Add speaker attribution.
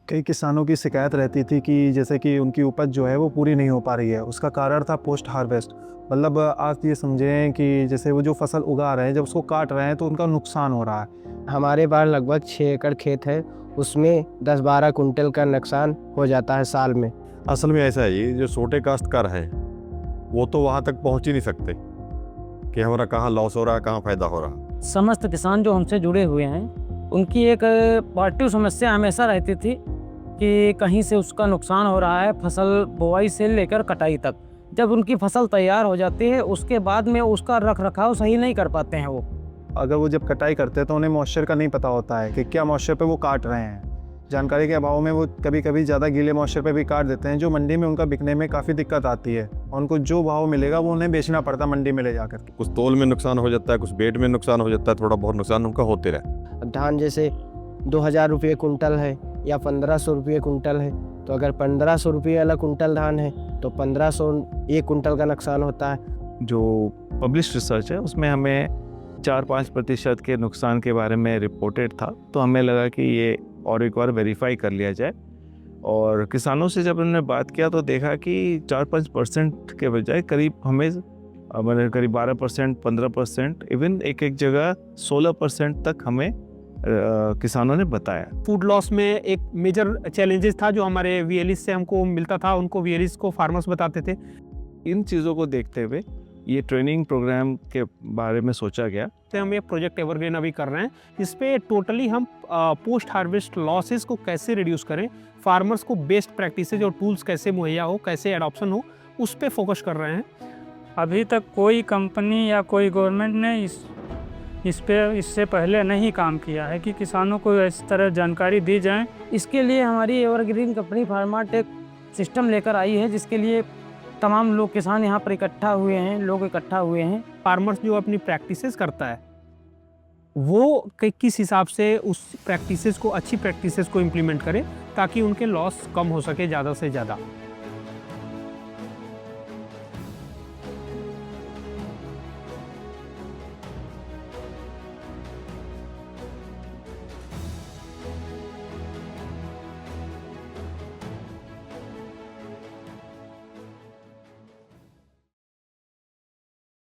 Speaker 1: कई किसानों की शिकायत रहती थी कि जैसे कि उनकी उपज जो है वो पूरी नहीं हो पा रही है। उसका कारण था पोस्ट हार्वेस्ट। मतलब आप ये समझें कि जैसे वो जो फसल उगा रहे हैं, जब उसको काट रहे हैं तो उनका नुकसान हो रहा है।
Speaker 2: हमारे पास लगभग 6 एकड़ खेत है, उसमें 10-12 कुंटल का नुकसान हो जाता है साल में।
Speaker 3: असल में ऐसा है, ये जो छोटे काश्तकार है वो तो वहाँ तक पहुँच ही नहीं सकते कि हमारा कहाँ लॉस हो रहा है, कहाँ फायदा हो रहा है।
Speaker 4: समस्त किसान जो हमसे जुड़े हुए हैं, उनकी एक पार्टिव समस्या हमेशा रहती थी कि कहीं से उसका नुकसान हो रहा है फसल बुआई से लेकर कटाई तक। जब उनकी फसल तैयार हो जाती है उसके बाद में उसका रख रखाव सही नहीं कर पाते हैं वो।
Speaker 1: अगर वो जब कटाई करते हैं तो उन्हें मॉइस्चर का नहीं पता होता है कि क्या मॉइस्चर पे वो काट रहे हैं। जानकारी के अभाव में वो कभी कभी ज़्यादा गीले मॉइस्चर पे भी काट देते हैं, जो मंडी में उनका बिकने में काफ़ी दिक्कत आती है। और उनको जो भाव मिलेगा वो उन्हें बेचना पड़ता है मंडी में ले जाकर के।
Speaker 3: कुछ तोल में नुकसान हो जाता है, कुछ वेट में नुकसान हो जाता है, थोड़ा बहुत नुकसान उनका होते रहे।
Speaker 2: अब धान जैसे 2000 रुपये कुंटल है या 1500 रुपये कुंटल है, तो अगर 1500 रुपये वाला कुंटल धान है तो 1500 एक कुंटल का नुकसान होता है।
Speaker 5: जो पब्लिश रिसर्च है उसमें हमें 4-5% के नुकसान के बारे में रिपोर्टेड था, तो हमें लगा कि ये और एक बार वेरीफाई कर लिया जाए। और किसानों से जब उन्होंने बात किया तो देखा कि 4-5% के बजाय करीब हमें करीब 12%, 15%, इवन एक जगह 16% तक हमें किसानों ने बताया।
Speaker 6: फूड लॉस में एक मेजर चैलेंजेस था जो हमारे वीएलईस से हमको मिलता था, उनको वीएलईस को फार्मर्स बताते थे।
Speaker 5: इन चीज़ों को देखते हुए ये ट्रेनिंग प्रोग्राम के बारे में सोचा गया।
Speaker 6: तो हम एक प्रोजेक्ट एवरग्रीन अभी कर रहे हैं, इस पे टोटली हम पोस्ट हार्वेस्ट लॉसेस को कैसे रिड्यूस करें, फार्मर्स को बेस्ट प्रैक्टिसेज और टूल्स कैसे मुहैया हो, कैसे एडॉप्शन हो, उस पे फोकस कर रहे हैं।
Speaker 7: अभी तक कोई कंपनी या कोई गवर्नमेंट ने इससे पहले नहीं काम किया है कि किसानों को इस तरह जानकारी दी जाए।
Speaker 4: इसके लिए हमारी एवरग्रीन कंपनी फार्माटेक सिस्टम लेकर आई है, जिसके लिए तमाम लोग किसान यहाँ पर इकट्ठा हुए हैं।
Speaker 6: फार्मर्स जो अपनी प्रैक्टिसेस करता है वो किस हिसाब से उस प्रैक्टिसेस को, अच्छी प्रैक्टिसेस को इम्प्लीमेंट करें ताकि उनके लॉस कम हो सके ज़्यादा से ज़्यादा।